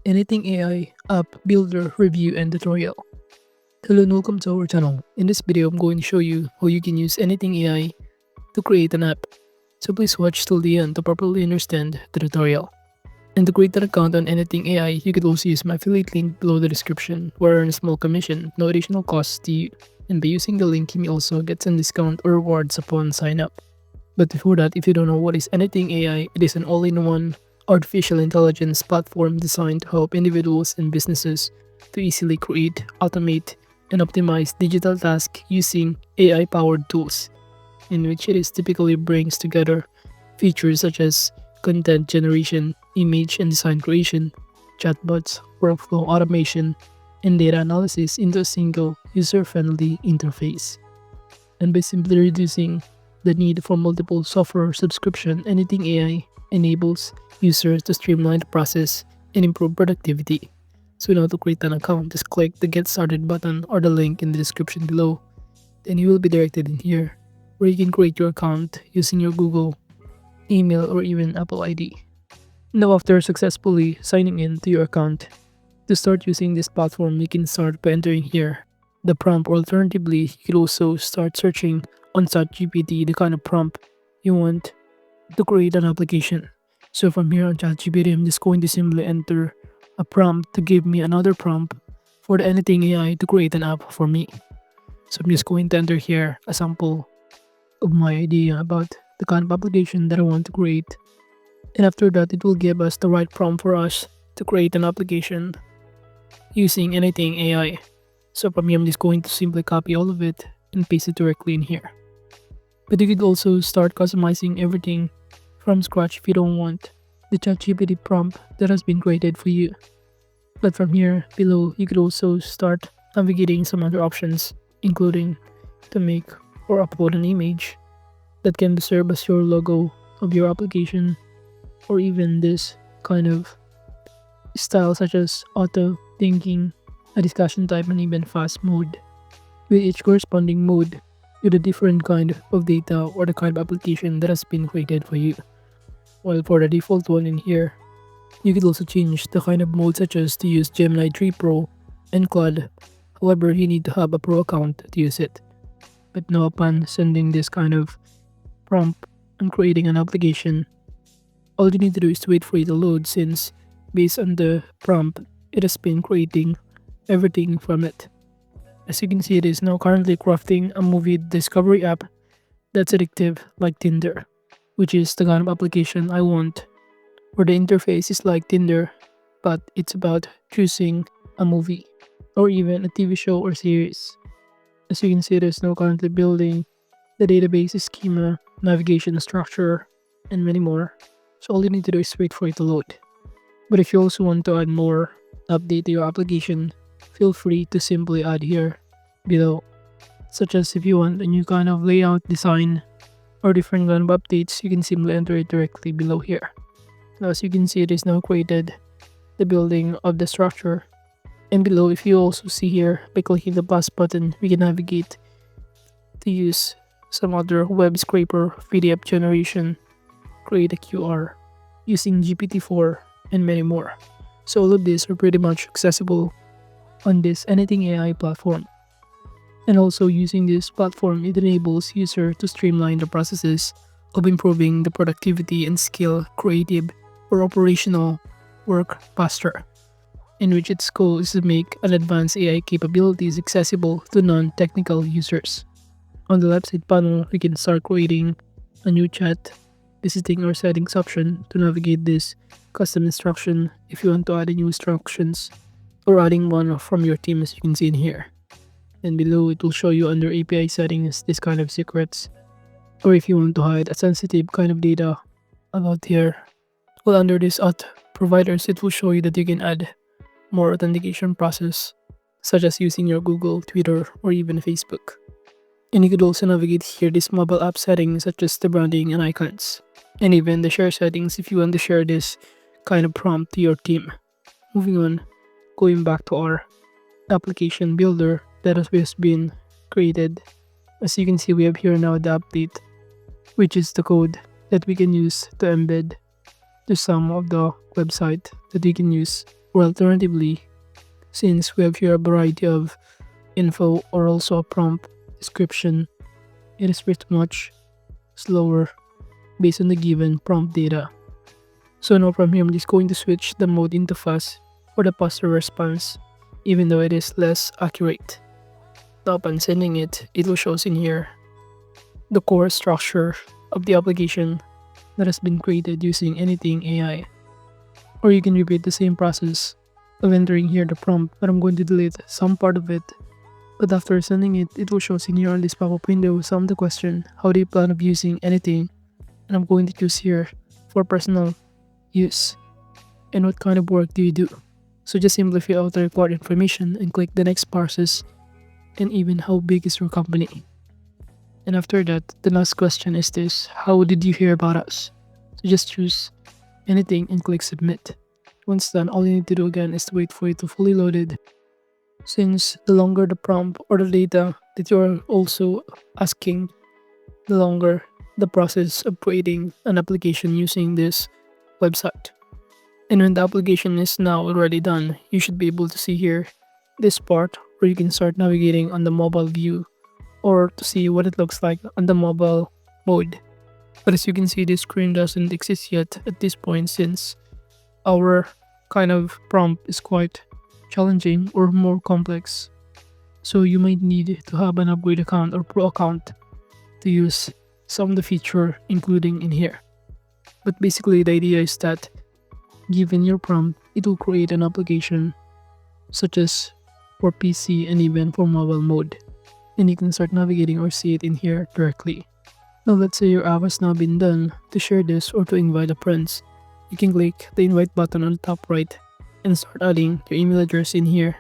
Anything AI app builder review and tutorial. Hello and welcome to our channel. In this video, I'm going to show you how you can use Anything AI to create an app. So please watch till the end to properly understand the tutorial. And to create an account on Anything AI, you could also use my affiliate link below the description where I earn a small commission, no additional cost to you. And by using the link, you may also get some discount or rewards upon sign up. But before that, if you don't know what is Anything AI, it is an all-in-one artificial intelligence platform designed to help individuals and businesses to easily create, automate, and optimize digital tasks using AI-powered tools, in which it is typically brings together features such as content generation, image and design creation, chatbots, workflow automation, and data analysis into a single user-friendly interface. And by simply reducing the need for multiple software subscription, Anything AI enables users to streamline the process and improve productivity. So now to create an account, just click the Get Started button or the link in the description below. Then you will be directed in here, where you can create your account using your Google, email, or even Apple ID. Now after successfully signing in to your account, to start using this platform, you can start by entering here the prompt, or alternatively, you could also start searching on ChatGPT the kind of prompt you want to create an application. So from here on ChatGPT, I'm just going to simply enter a prompt to give me another prompt for the Anything AI to create an app for me. So I'm just going to enter here a sample of my idea about the kind of application that I want to create. And after that, it will give us the right prompt for us to create an application using Anything AI. So from here, I'm just going to simply copy all of it and paste it directly in here. But you could also start customizing everything from scratch if you don't want the ChatGPT prompt that has been created for you. But from here below, you could also start navigating some other options, including to make or upload an image that can serve as your logo of your application, or even this kind of style such as auto thinking, a discussion type, and even fast mode, with each corresponding mode with a different kind of data or the kind of application that has been created for you. While for the default one in here, you could also change the kind of mode such as to use Gemini 3 Pro and Claude. However, you need to have a pro account to use it. But now upon sending this kind of prompt and creating an application, all you need to do is to wait for it to load, since based on the prompt, it has been creating everything from it. As you can see, it is now currently crafting a movie discovery app that's addictive like Tinder, which is the kind of application I want, where the interface is like Tinder, but it's about choosing a movie or even a TV show or series. As you can see, it is now currently building the database schema, navigation structure, and many more. So all you need to do is wait for it to load. But if you also want to add more update to your application, feel free to simply add here below, such as if you want a new kind of layout, design, or different kind of updates, you can simply enter it directly below here. Now as you can see, it is now created the building of the structure. And below, if you also see here, by clicking the plus button, we can navigate to use some other web scraper, PDF generation, create a QR using GPT-4, and many more. So all of these are pretty much accessible on this Anything AI platform. And also using this platform, it enables users to streamline the processes of improving the productivity and skill creative or operational work faster, in which its goal is to make an advanced AI capabilities accessible to non-technical users. On the left side panel, we can start creating a new chat, visiting our settings option to navigate this custom instruction if you want to add new instructions, or adding one from your team, as you can see in here. And below, it will show you under API settings this kind of secrets, or if you want to hide a sensitive kind of data about here. Well, under this auth providers, it will show you that you can add more authentication process, such as using your Google, Twitter, or even Facebook. And you could also navigate here this mobile app settings, such as the branding and icons, and even the share settings if you want to share this kind of prompt to your team. Moving on, going back to our application builder that has just been created. As you can see, we have here now the update, which is the code that we can use to embed to some of the website that we can use Or alternatively, since we have here a variety of info or also a prompt description, it is pretty much slower based on the given prompt data. So now from here, I'm just going to switch the mode into fast for the faster response, even though it is less accurate. Now upon sending it, it will show in here the core structure of the application that has been created using anything AI. Or you can repeat the same process of entering here the prompt, but I'm going to delete some part of it. But after sending it, it will show in here on this pop-up window some of the question, how do you plan of using anything? And I'm going to choose here for personal use. And what kind of work do you do? So just simply fill out the required information and click the next process, and even how big is your company. And after that, the last question is this: how did you hear about us? So just choose anything and click submit. Once done, all you need to do again is to wait for it to fully loaded. Since the longer the prompt or the data that you are also asking, the longer the process of creating an application using this website. And when the application is now already done, you should be able to see here this part where you can start navigating on the mobile view or to see what it looks like on the mobile mode. But as you can see, this screen doesn't exist yet at this point since our kind of prompt is quite challenging or more complex. So you might need to have an upgrade account or pro account to use some of the feature including in here. But basically the idea is that given your prompt, it will create an application such as for PC and even for mobile mode. And you can start navigating or see it in here directly. Now let's say your app has now been done. To share this or to invite a friends, you can click the invite button on the top right and start adding your email address in here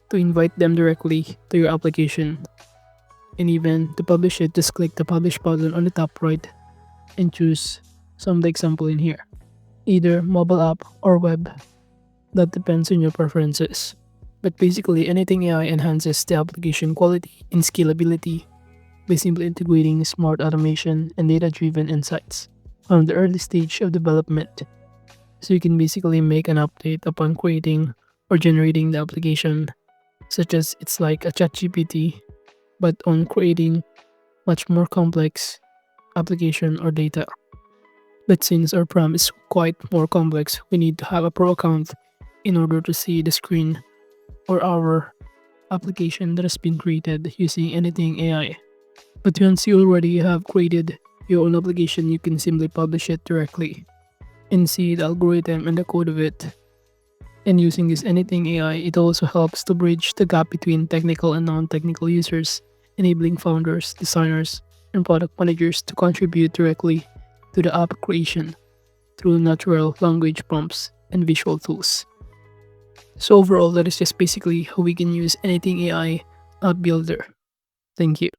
to invite them directly to your application. And even to publish it, just click the publish button on the top right and choose some of the example in here. Either mobile app or web. That depends on your preferences. But basically, anything AI enhances the application quality and scalability by simply integrating smart automation and data-driven insights from the early stage of development. So you can basically make an update upon creating or generating the application, such as it's like a ChatGPT, but on creating much more complex application or data. But since our prompt is quite more complex, we need to have a pro account in order to see the screen or our application that has been created using anything AI. But once you already have created your own application, you can simply publish it directly and see the algorithm and the code of it. And using this anything AI, it also helps to bridge the gap between technical and non-technical users, enabling founders, designers, and product managers to contribute directly to the app creation through natural language prompts and visual tools. So overall, that is just basically how we can use anything AI app builder. Thank you.